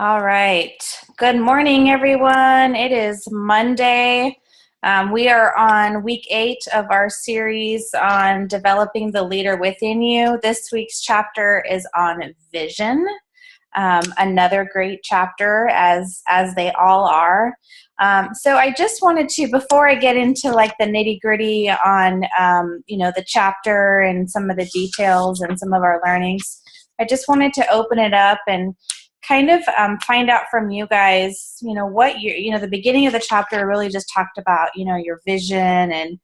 All right. Good morning, everyone. It is Monday. We are on week 8 of our series on developing the leader within you. This week's chapter is on vision. Another great chapter, as they all are. So I just wanted to, before I get into like the nitty gritty on the chapter and some of the details and some of our learnings, I just wanted to open it up and kind of find out from you guys, what the beginning of the chapter really just talked about, your vision and,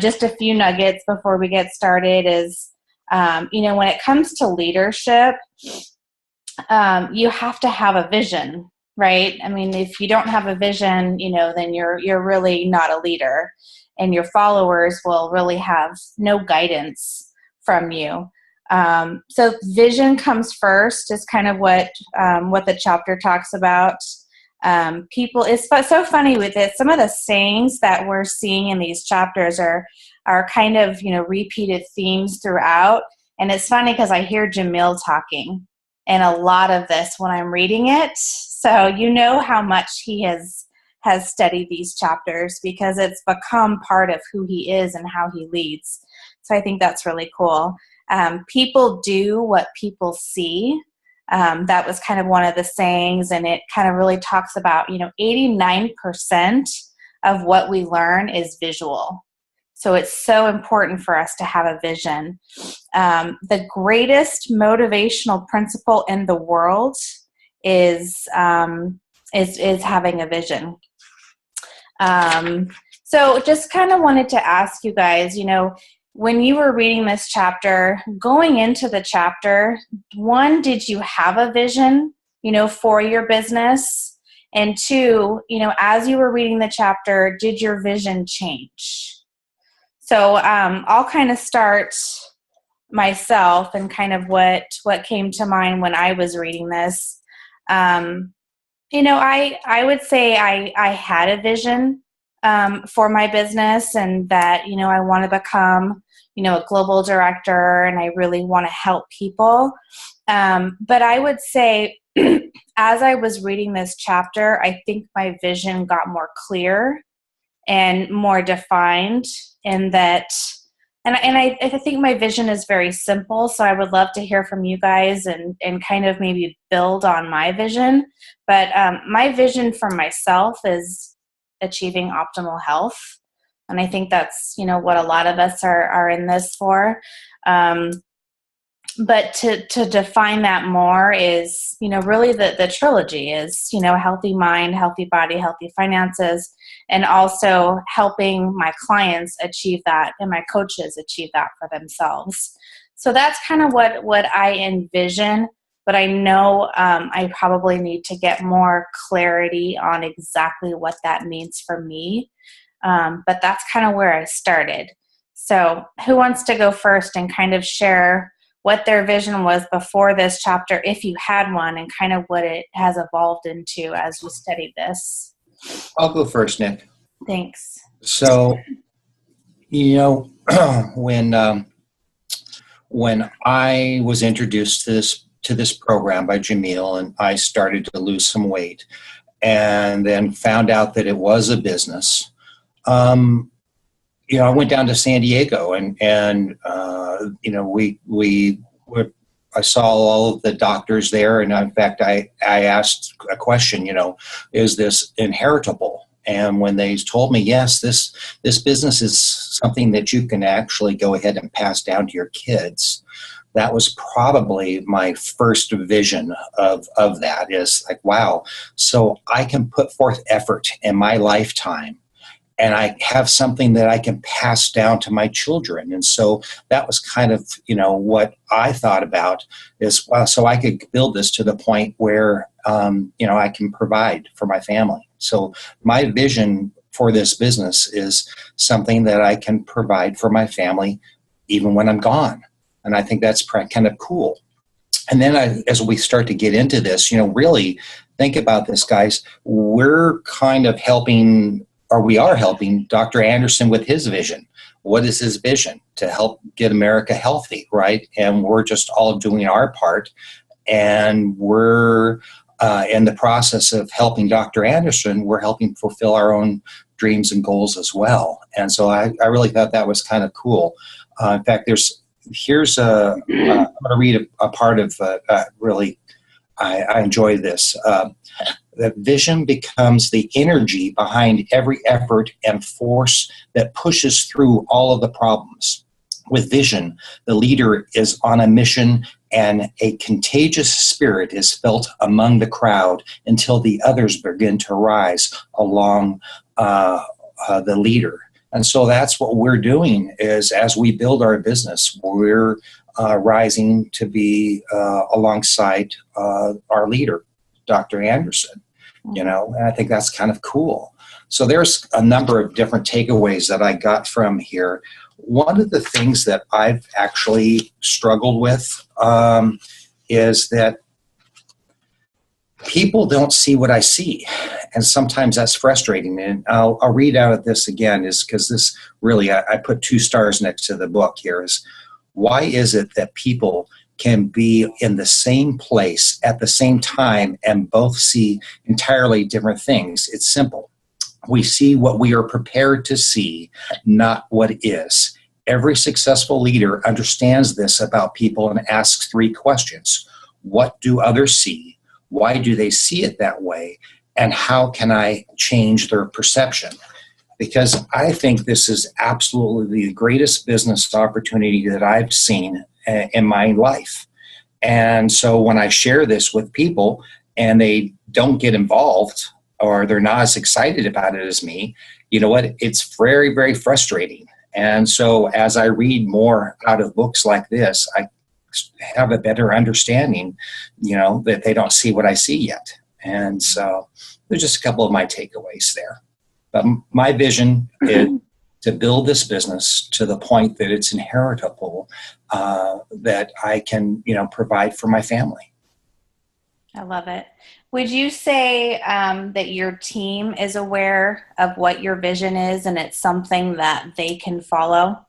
just a few nuggets before we get started is, when it comes to leadership, you have to have a vision, right? I mean, if you don't have a vision, then you're really not a leader, and your followers will really have no guidance from you. So vision comes first is kind of what the chapter talks about. It's so funny with it. Some of the sayings that we're seeing in these chapters are kind of, repeated themes throughout. And it's funny because I hear Jamil talking and a lot of this when I'm reading it. So how much he has studied these chapters because it's become part of who he is and how he leads. So I think that's really cool. People do what people see. That was kind of one of the sayings, and it kind of really talks about, 89% of what we learn is visual. So it's so important for us to have a vision. The greatest motivational principle in the world is having a vision. So just kind of wanted to ask you guys, when you were reading this chapter, going into the chapter, one, did you have a vision, for your business? And two, as you were reading the chapter, did your vision change? So I'll kind of start myself and kind of what came to mind when I was reading this. I would say I had a vision for my business, and that, I want to become, a global director, and I really want to help people. But I would say as I was reading this chapter, I think my vision got more clear and more defined in that. And I think my vision is very simple, so I would love to hear from you guys and kind of maybe build on my vision. But my vision for myself is achieving optimal health. And I think that's, what a lot of us are in this for. But to define that more is, really the trilogy is, healthy mind, healthy body, healthy finances, and also helping my clients achieve that and my coaches achieve that for themselves. So that's kind of what I envision. But I know I probably need to get more clarity on exactly what that means for me. But that's kind of where I started. So who wants to go first and kind of share what their vision was before this chapter, if you had one, and kind of what it has evolved into as we studied this? I'll go first, Nick. Thanks. So, when I was introduced to this program by Jamil, and I started to lose some weight, and then found out that it was a business. I went down to San Diego, and I saw all of the doctors there, and in fact, I asked a question. Is this inheritable? And when they told me yes, this business is something that you can actually go ahead and pass down to your kids. That was probably my first vision of that, is like, wow, so I can put forth effort in my lifetime, and I have something that I can pass down to my children. And so that was kind of, what I thought about is, wow, so I could build this to the point where, I can provide for my family. So my vision for this business is something that I can provide for my family even when I'm gone. And I think that's kind of cool. And then as we start to get into this, really think about this, guys. We're kind of helping, or we are helping Dr. Anderson with his vision. What is his vision? To help get America healthy, right? And we're just all doing our part. and we're in the process of helping Dr. Anderson. We're helping fulfill our own dreams and goals as well. And so I really thought that was kind of cool. In fact, here's I'm going to read a part of really, I enjoy this. That vision becomes the energy behind every effort and force that pushes through all of the problems. With vision, the leader is on a mission, and a contagious spirit is felt among the crowd until the others begin to rise along the leader. And so that's what we're doing, is as we build our business, we're rising to be alongside our leader, Dr. Anderson, and I think that's kind of cool. So there's a number of different takeaways that I got from here. One of the things that I've actually struggled with is that people don't see what I see. And sometimes that's frustrating. And I'll read out of this again, is because this really, I put 2 stars next to the book here, is why is it that people can be in the same place at the same time and both see entirely different things? It's simple. We see what we are prepared to see, not what is. Every successful leader understands this about people and asks 3 questions. What do others see? Why do they see it that way? And how can I change their perception? Because I think this is absolutely the greatest business opportunity that I've seen in my life. And so when I share this with people and they don't get involved, or they're not as excited about it as me, you know what? It's very, very frustrating. And so as I read more out of books like this, I have a better understanding, that they don't see what I see yet. And so there's just a couple of my takeaways there. But my vision is to build this business to the point that it's inheritable, that I can, provide for my family. I love it. Would you say that your team is aware of what your vision is and it's something that they can follow?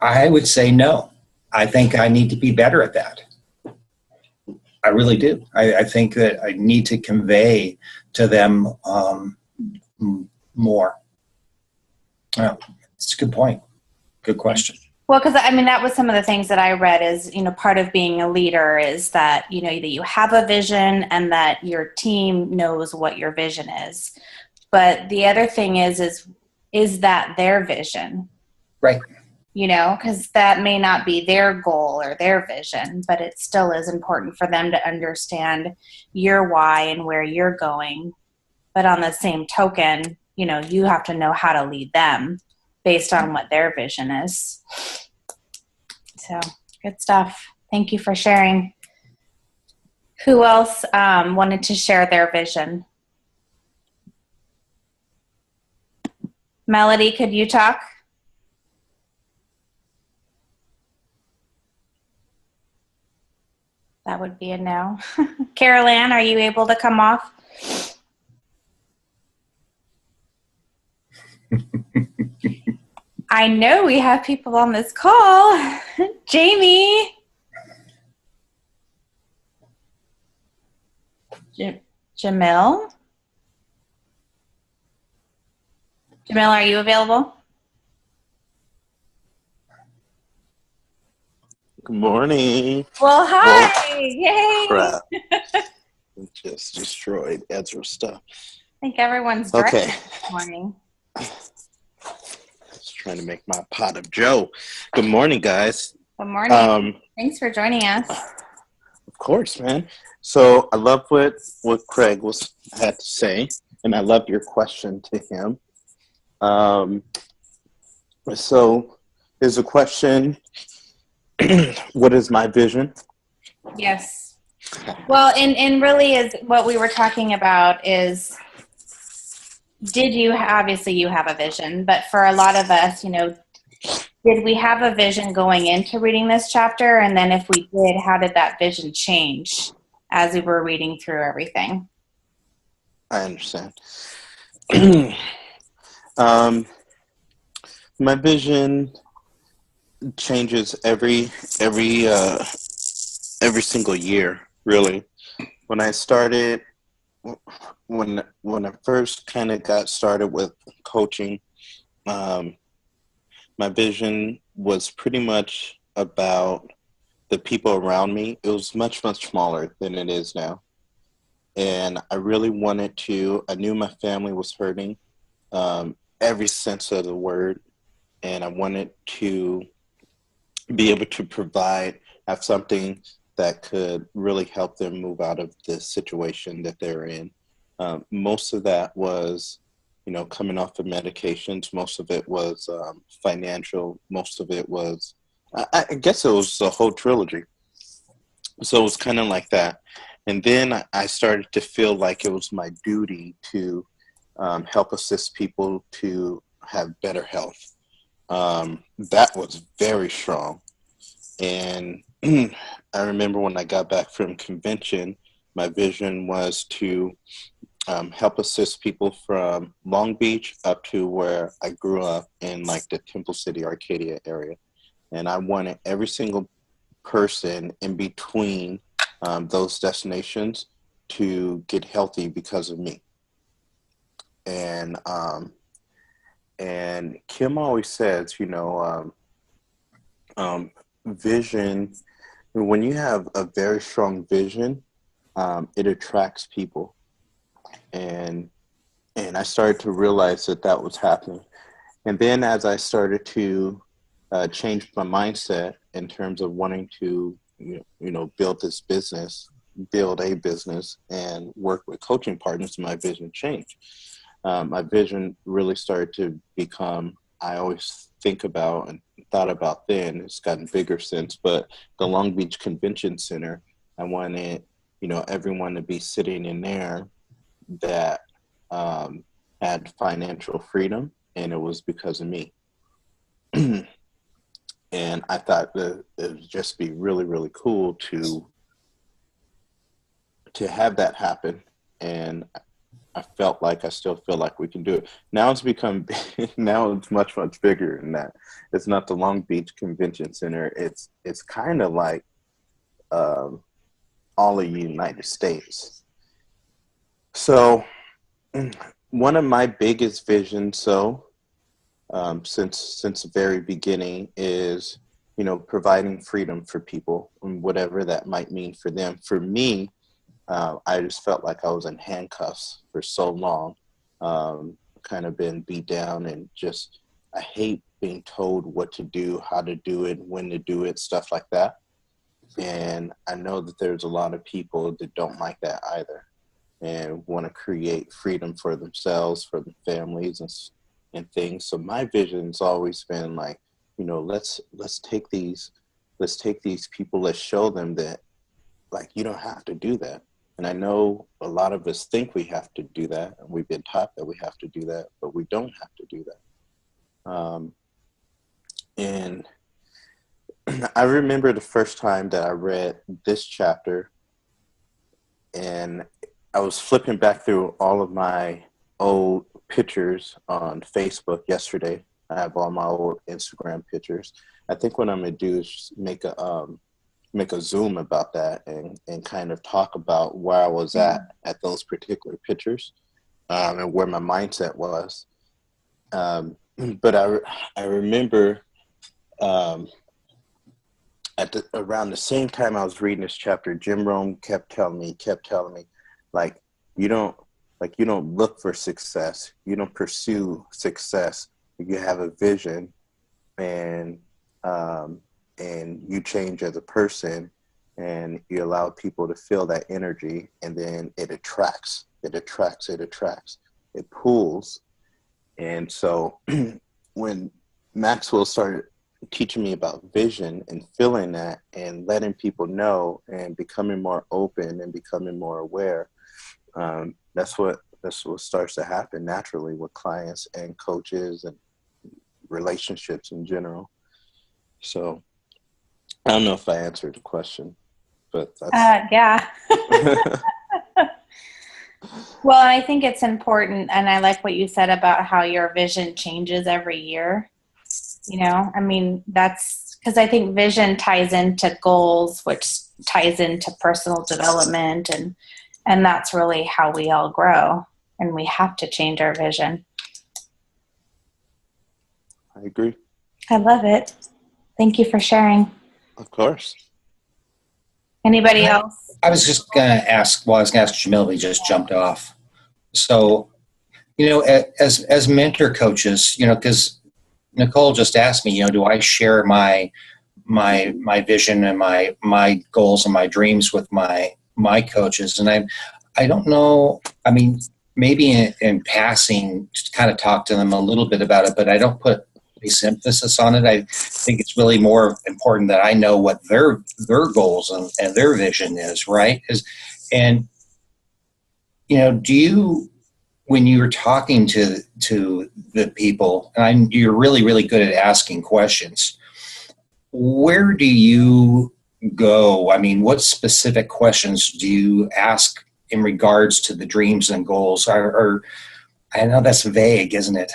I would say no. I think I need to be better at that. I really do. I think that I need to convey to them more. It's a good point. Good question. Well, because that was some of the things that I read is, part of being a leader is that, that you have a vision and that your team knows what your vision is. But the other thing is that their vision? Right. Because that may not be their goal or their vision, but it still is important for them to understand your why and where you're going. But on the same token, you have to know how to lead them based on what their vision is. So good stuff. Thank you for sharing. Who else wanted to share their vision? Melody, could you talk? That would be a no. Carol Ann, are you able to come off? I know we have people on this call. Jamie. Jamil? Jamil, are you available? Good morning. Well, hi. Yay. Crap. Just destroyed Ezra's stuff. I think everyone's dressed Okay. this morning. Just trying to make my pot of Joe. Good morning, guys. Good morning. Thanks for joining us. Of course, man. So I love what Craig had to say, and I love your question to him. So there's a question. What is my vision? Yes. Well, and really is what we were talking about is, obviously you have a vision, but for a lot of us, did we have a vision going into reading this chapter? And then if we did, how did that vision change as we were reading through everything? I understand. My vision changes every every single year, really. When I started, when I first kind of got started with coaching, my vision was pretty much about the people around me. It was much, much smaller than it is now. And I really wanted to, I knew my family was hurting, every sense of the word. And I wanted to be able to have something that could really help them move out of the situation that they're in. Most of that was, coming off of medications. Most of it was financial. Most of it was, I guess it was a whole trilogy. So it was kind of like that. And then I started to feel like it was my duty to help assist people to have better health. That was very strong. And I remember when I got back from convention, my vision was to help assist people from Long Beach up to where I grew up in like the Temple City, Arcadia area. And I wanted every single person in between those destinations to get healthy because of me. And Kim always says, vision, when you have a very strong vision, it attracts people. And I started to realize that was happening. And then as I started to change my mindset in terms of wanting to, build a business and work with coaching partners, my vision changed. My vision really started to become, I always think about and thought about then, it's gotten bigger since, but the Long Beach Convention Center, I wanted, everyone to be sitting in there that had financial freedom, and it was because of me. And I thought that it would just be really, really cool to have that happen. And I still feel like we can do it. Now it's become, now it's much, much bigger than that. It's not the Long Beach Convention Center. It's kind of like all of the United States. So one of my biggest visions, since the very beginning, is, providing freedom for people and whatever that might mean for them. For me, I just felt like I was in handcuffs for so long, kind of been beat down, and just, I hate being told what to do, how to do it, when to do it, stuff like that. And I know that there's a lot of people that don't like that either, and want to create freedom for themselves, for their families and things. So my vision's always been like, let's take these people, let's show them that, like, you don't have to do that. And I know a lot of us think we have to do that, and we've been taught that we have to do that, but we don't have to do that. And I remember the first time that I read this chapter, and I was flipping back through all of my old pictures on Facebook yesterday. I have all my old Instagram pictures. I think what I'm going to do is just make a Zoom about that and kind of talk about where I was at those particular pictures, and where my mindset was. But I remember around the same time I was reading this chapter, Jim Rohn kept telling me, like, you don't look for success. You don't pursue success. You have a vision, and you change as a person, and you allow people to feel that energy, and then it attracts, it pulls. And so when Maxwell started teaching me about vision and feeling that and letting people know and becoming more open and becoming more aware, that's what starts to happen naturally with clients and coaches and relationships in general. So I don't know if I answered the question, but that's yeah. Well, I think it's important, and I like what you said about how your vision changes every year. I mean, that's because I think vision ties into goals, which ties into personal development, and that's really how we all grow, and we have to change our vision. I agree. I love it. Thank you for sharing. Of course. Anybody else? I was just going to ask, well, I was going to ask Jamil, but he just jumped off. So, as mentor coaches, because Nicole just asked me, do I share my vision and my goals and my dreams with my coaches? And I don't know. I mean, maybe in passing, just kind of talk to them a little bit about it, but I don't put this emphasis on it. I think it's really more important that I know what their goals and their vision is, right? And do you, when you're talking to the people, and you're really, really good at asking questions, where do you go? I mean, what specific questions do you ask in regards to the dreams and goals? Or I know that's vague, isn't it?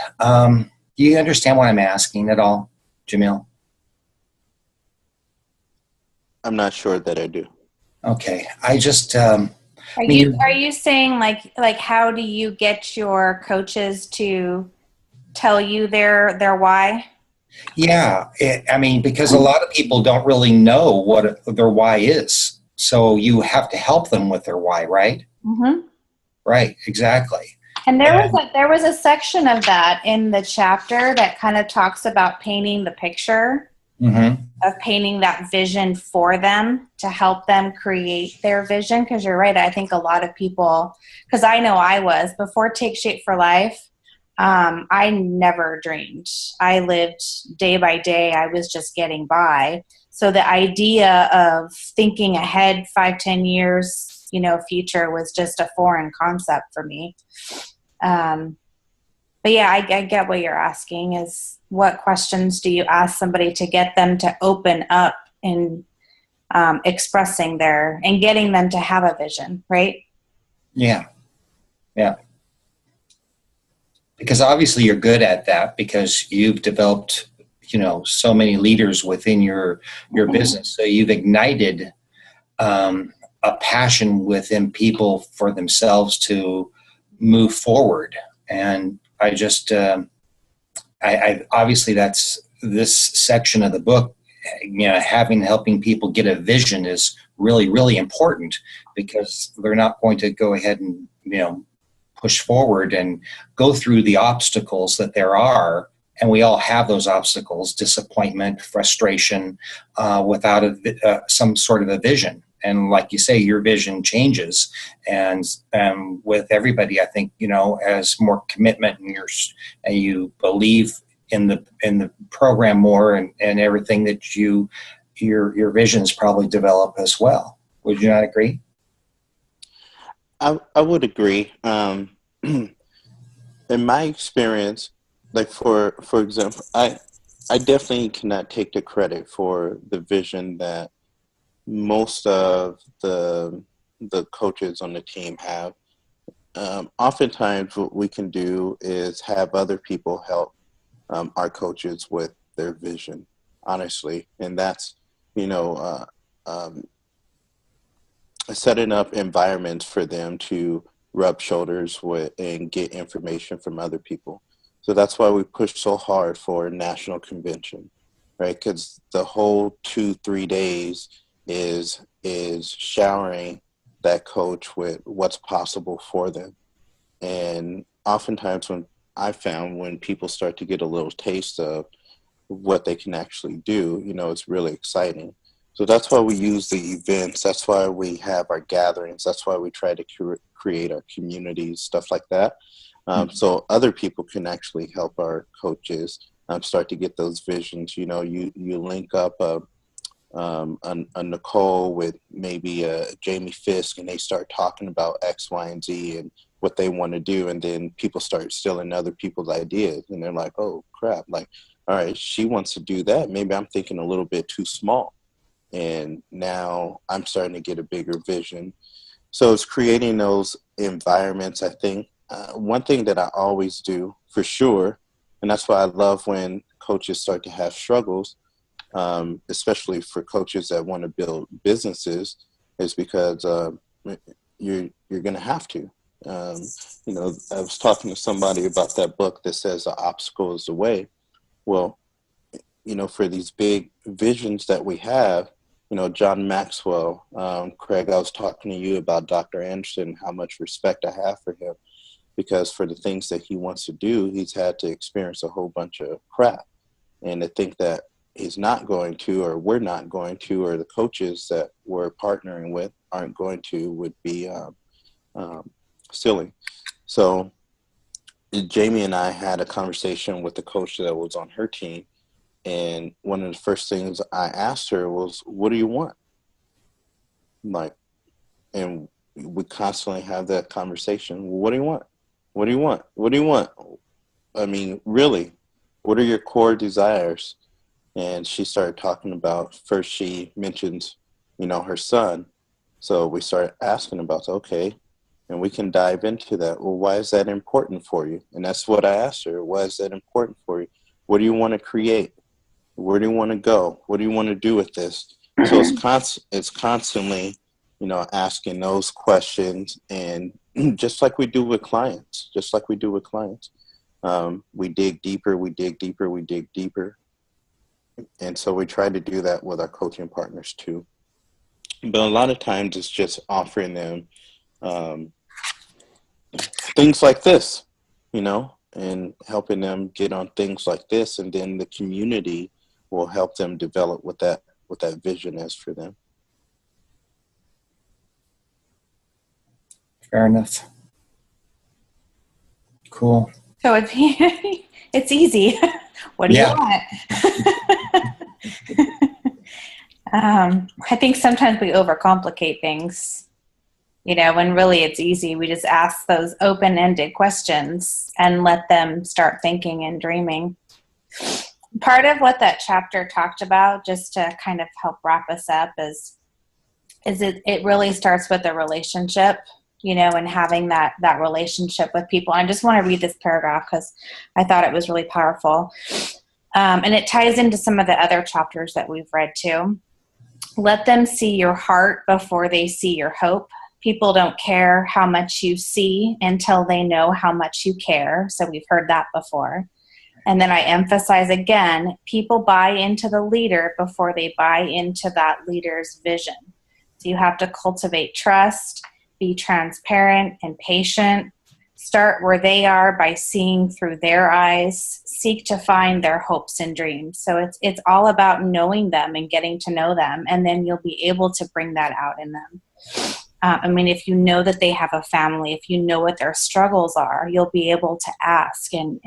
Do you understand what I'm asking at all, Jamil? I'm not sure that I do. Okay. I just... Are you saying like how do you get your coaches to tell you their why? Yeah. Because a lot of people don't really know what their why is. So you have to help them with their why, right? Mm-hmm. Right. Exactly. And there was a section of that in the chapter that kind of talks about painting the picture, of painting that vision for them to help them create their vision. Because you're right. I think a lot of people, because I know I was, before Take Shape for Life, I never dreamed. I lived day by day. I was just getting by. So the idea of thinking ahead 5-10 years, future was just a foreign concept for me. But yeah, I get what you're asking is what questions do you ask somebody to get them to open up in expressing and getting them to have a vision, right? Yeah. Yeah. Because obviously you're good at that because you've developed, so many leaders within your business. So you've ignited a passion within people for themselves to move forward. And I just, I obviously that's this section of the book, helping people get a vision is really, really important because they're not going to go ahead and, push forward and go through the obstacles that there are. And we all have those obstacles, disappointment, frustration, without some sort of a vision. And like you say, your vision changes. And with everybody, I think, as more commitment and you believe in the program more and everything that your visions probably develop as well. Would you not agree? I would agree. In my experience, like for example, I definitely cannot take the credit for the vision that most of the coaches on the team have. Oftentimes what we can do is have other people help our coaches with their vision, honestly. And that's, setting up environments for them to rub shoulders with and get information from other people. So that's why we push so hard for national convention, right? Because the whole 2-3 days is showering that coach with what's possible for them. And oftentimes when people start to get a little taste of what they can actually do, it's really exciting. So that's why we use the events. That's why we have our gatherings. That's why we try to create our communities, stuff like that. So other people can actually help our coaches start to get those visions. You link up a Nicole with maybe a Jamie Fisk, and they start talking about X, Y, and Z and what they want to do. And then people start stealing other people's ideas. And they're like, oh, crap. Like, all right, she wants to do that. Maybe I'm thinking a little bit too small. And now I'm starting to get a bigger vision. So it's creating those environments, I think. One thing that I always do, for sure, and that's why I love when coaches start to have struggles, especially for coaches that want to build businesses, is because you're going to have to. You know, I was talking to somebody about that book that says the obstacle is the way. Well, you know, for these big visions that we have, you know, John Maxwell, Craig, I was talking to you about Dr. Anderson, how much respect I have for him, because for the things that he wants to do, he's had to experience a whole bunch of crap. And to think that he's not going to, or we're not going to, or the coaches that we're partnering with aren't going to, would be silly. So Jamie and I had a conversation with the coach that was on her team. And one of the first things I asked her was, what do you want? Like, and we constantly have that conversation. Well, what do you want? What do you want? What do you want? I mean, really, what are your core desires? And she started talking about, first she mentions, you know, her son. So we started asking about, okay, and we can dive into that. Well, why is that important for you? And that's what I asked her. Why is that important for you? What do you want to create? Where do you want to go? What do you want to do with this? So it's constantly, you know, asking those questions, and just like we do with clients, we dig deeper, we dig deeper, we dig deeper. And so we try to do that with our coaching partners too. But a lot of times it's just offering them things like this, you know, and helping them get on things like this, and then the community will help them develop what that vision is for them. Fair enough. Cool. So it's easy. What do you want? I think sometimes we overcomplicate things, you know, when really it's easy. We just ask those open-ended questions and let them start thinking and dreaming. Part of what that chapter talked about, just to kind of help wrap us up, is it really starts with the relationship, you know, and having that relationship with people. I just want to read this paragraph because I thought it was really powerful. And it ties into some of the other chapters that we've read too. Let them see your heart before they see your hope. People don't care how much you see until they know how much you care. So we've heard that before. And then I emphasize again, people buy into the leader before they buy into that leader's vision. So you have to cultivate trust, be transparent and patient, start where they are by seeing through their eyes, seek to find their hopes and dreams. So it's all about knowing them and getting to know them, and then you'll be able to bring that out in them. I mean, if you know that they have a family, if you know what their struggles are, you'll be able to ask and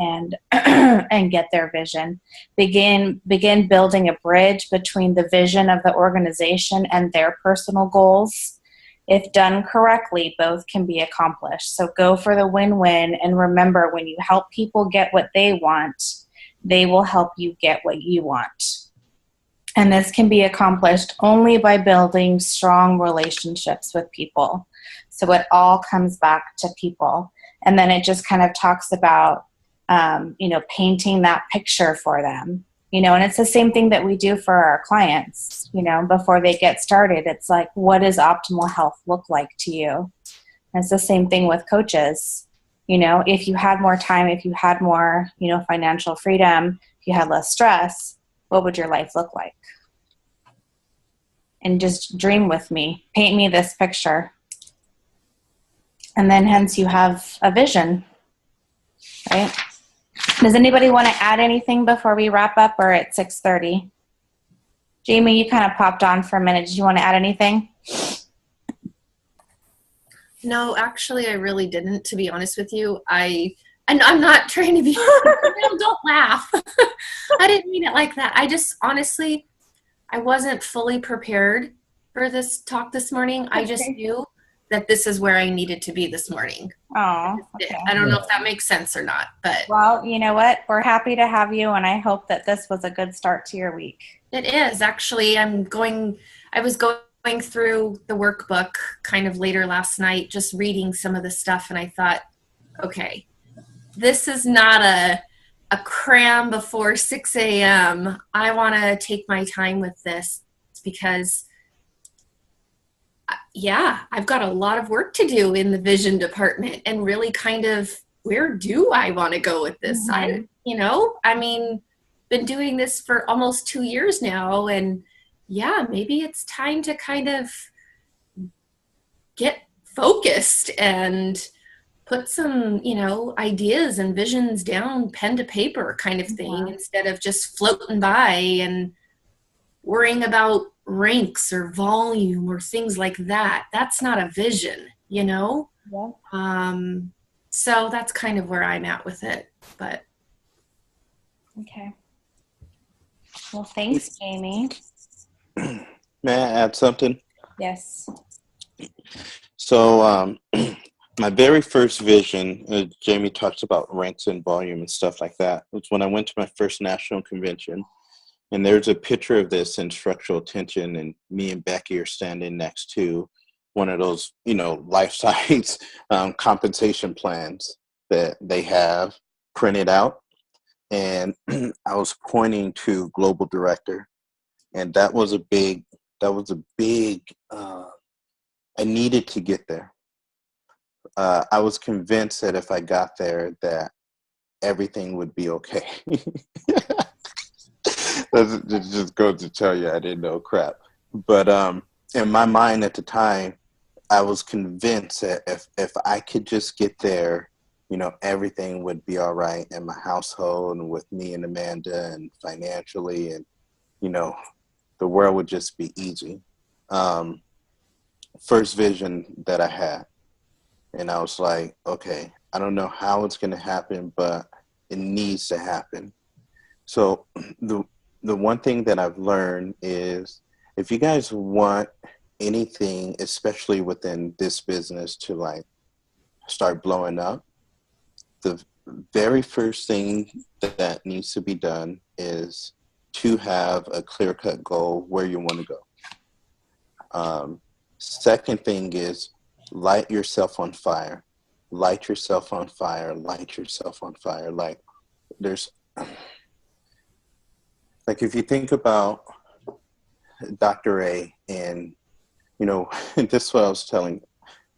and get their vision. Begin building a bridge between the vision of the organization and their personal goals. If done correctly, both can be accomplished. So go for the win-win, and remember, when you help people get what they want, they will help you get what you want. And this can be accomplished only by building strong relationships with people. So it all comes back to people. And then it just kind of talks about, you know, painting that picture for them. You know, and it's the same thing that we do for our clients, you know, before they get started. It's like, what does optimal health look like to you? And it's the same thing with coaches. You know, if you had more time, if you had more, you know, financial freedom, if you had less stress, what would your life look like? And just dream with me. Paint me this picture. And then hence you have a vision, right? Does anybody want to add anything before we wrap up, or at 6:30? Jamie, you kind of popped on for a minute. Did you want to add anything? No, actually, I really didn't, to be honest with you. And I'm not trying to be, don't laugh. I didn't mean it like that. I just, honestly, I wasn't fully prepared for this talk this morning. Okay. I just knew that this is where I needed to be this morning. Oh, okay. I don't know if that makes sense or not, but. Well, you know what? We're happy to have you, and I hope that this was a good start to your week. It is, actually. I was going through the workbook kind of later last night, just reading some of the stuff, and I thought, okay, this is not a cram before 6 a.m. I want to take my time with this because, yeah, I've got a lot of work to do in the vision department and really kind of where do I want to go with this? I mean, been doing this for almost 2 years now, and yeah, maybe it's time to kind of get focused and put some, ideas and visions down, pen to paper kind of thing, instead of just floating by and worrying about ranks or volume or things like that. That's not a vision, Yeah. So that's kind of where I'm at with it. But Okay. Well, thanks, Jamie. May I add something? Yes. So my very first vision, Jamie talks about ranks and volume and stuff like that, was when I went to my first national convention. And there's a picture of this in structural tension, and me and Becky are standing next to one of those, life-size compensation plans that they have printed out. And I was pointing to global director, and that was a big, I needed to get there. I was convinced that if I got there, that everything would be okay. That just goes to tell you I didn't know crap. But in my mind at the time, I was convinced that if I could just get there, everything would be all right in my household and with me and Amanda and financially, and, the world would just be easy. First vision that I had. And I was like, okay, I don't know how it's going to happen, but it needs to happen. So the one thing that I've learned is if you guys want anything, especially within this business, to like start blowing up, the very first thing that needs to be done is to have a clear-cut goal where you want to go. Second thing is light yourself on fire. Light yourself on fire. Light yourself on fire. Like there's, like if you think about Dr. A, and this is what I was telling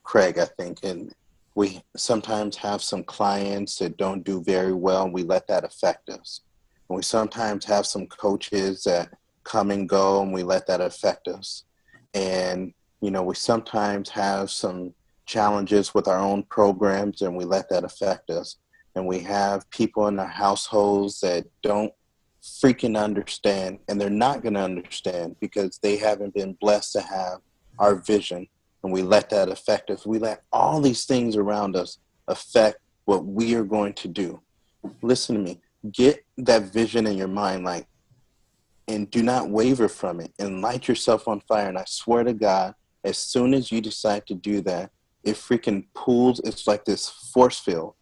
Craig, I think, and we sometimes have some clients that don't do very well, and we let that affect us. And we sometimes have some coaches that come and go, and we let that affect us. And we sometimes have some challenges with our own programs, and we let that affect us. And we have people in our households that don't freaking understand, and they're not going to understand because they haven't been blessed to have our vision, and we let that affect us. We let all these things around us affect what we are going to do. Listen to me. Get that vision in your mind, and do not waver from it, and light yourself on fire. And I swear to God, as soon as you decide to do that, it freaking pulls. It's like this force field,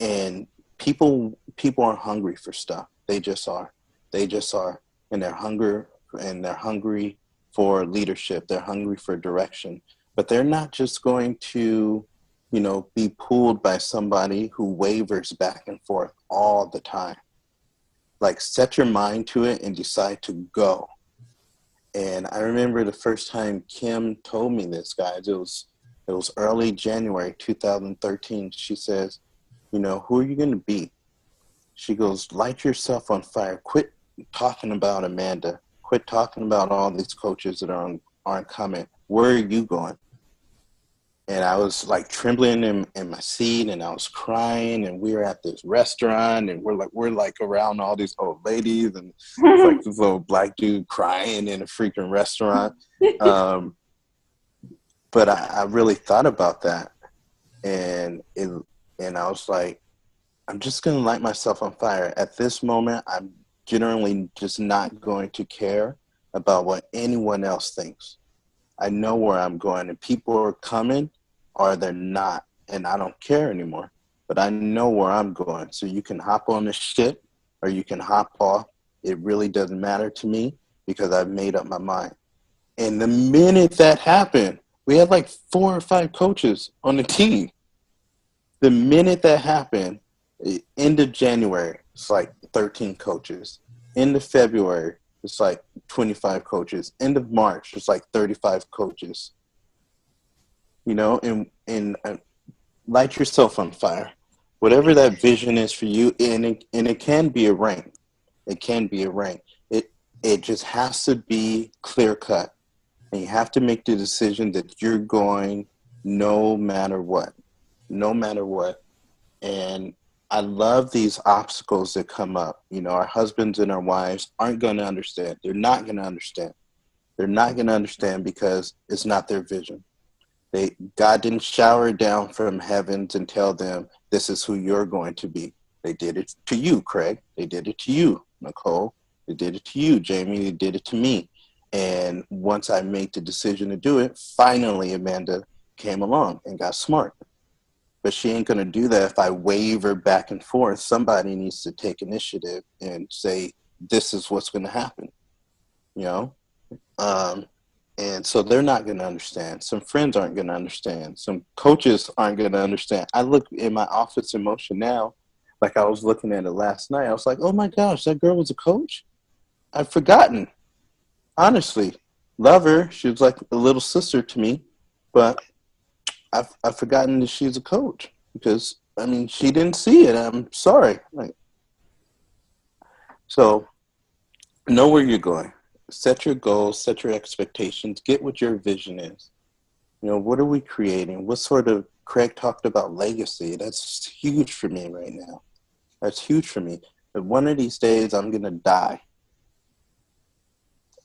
and people are hungry for stuff. They just are, and they're hungry for leadership. They're hungry for direction, but they're not just going to, be pulled by somebody who wavers back and forth all the time. Like, set your mind to it and decide to go. And I remember the first time Kim told me this, guys, it was early January 2013. She says, who are you going to be? She goes, light yourself on fire. Quit talking about Amanda. Quit talking about all these coaches that aren't coming. Where are you going? And I was like trembling in my seat, and I was crying, and we were at this restaurant, and we're like around all these old ladies, and it's like this little black dude crying in a freaking restaurant. But I really thought about that, and I was like, I'm just going to light myself on fire. At this moment, I'm generally just not going to care about what anyone else thinks. I know where I'm going, and people are coming or they're not, and I don't care anymore. But I know where I'm going. So you can hop on the ship or you can hop off. It really doesn't matter to me because I've made up my mind. And the minute that happened, we had like 4 or 5 coaches on the team. The minute that happened, End of January, it's like 13 coaches. End of February, it's like 25 coaches. End of March, it's like 35 coaches. You know, and light yourself on fire. Whatever that vision is for you, and it can be a rank. It can be a rank. It just has to be clear cut. And you have to make the decision that you're going no matter what. No matter what. And I love these obstacles that come up. You know, our husbands and our wives aren't going to understand. They're not going to understand. They're not going to understand because it's not their vision. God didn't shower down from heavens and tell them, this is who you're going to be. They did it to you, Craig. They did it to you, Nicole. They did it to you, Jamie. They did it to me. And once I made the decision to do it, finally Amanda came along and got smart. But she ain't going to do that if I waver back and forth. Somebody needs to take initiative and say, this is what's going to happen, you know? And so they're not going to understand. Some friends aren't going to understand. Some coaches aren't going to understand. I look in my office in motion now, like I was looking at it last night. I was like, oh my gosh, that girl was a coach? I've forgotten. Honestly, love her. She was like a little sister to me, but I've forgotten that she's a coach because, I mean, she didn't see it. I'm sorry. So know where you're going. Set your goals, set your expectations, get what your vision is. You know, what are we creating? What sort of, Craig talked about legacy. That's huge for me right now. That's huge for me. But one of these days I'm going to die.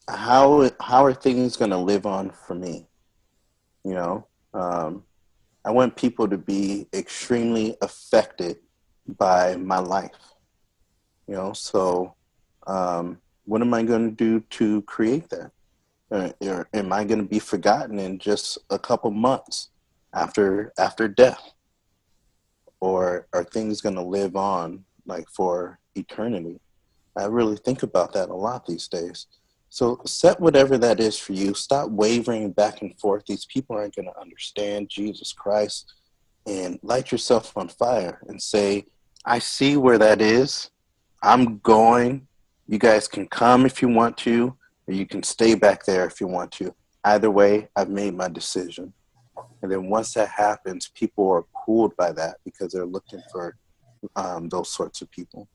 How are things going to live on for me? You know, I want people to be extremely affected by my life. You know, so what am I going to do to create that? Or am I going to be forgotten in just a couple months after death? Or are things going to live on like for eternity? I really think about that a lot these days. So set whatever that is for you. Stop wavering back and forth. These people aren't going to understand Jesus Christ. And light yourself on fire and say, I see where that is. I'm going. You guys can come if you want to, or you can stay back there if you want to. Either way, I've made my decision. And then once that happens, people are pulled by that because they're looking for those sorts of people.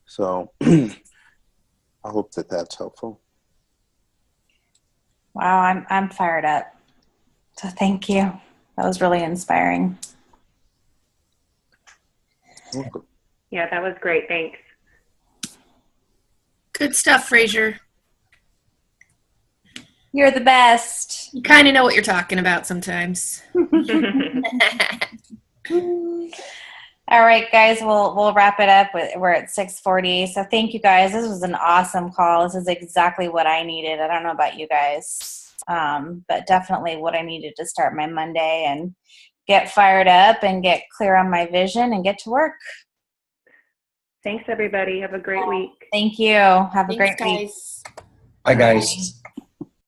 So I hope that that's helpful. Wow, I'm fired up. So thank you. That was really inspiring. Welcome. Yeah, that was great. Thanks. Good stuff, Fraser. You're the best. You kind of know what you're talking about sometimes. All right, guys, we'll wrap it up. We're at 6:40. So thank you, guys. This was an awesome call. This is exactly what I needed. I don't know about you guys, but definitely what I needed to start my Monday and get fired up and get clear on my vision and get to work. Thanks, everybody. Have a great week. Thank you. Have a great week. Guys. Bye, guys.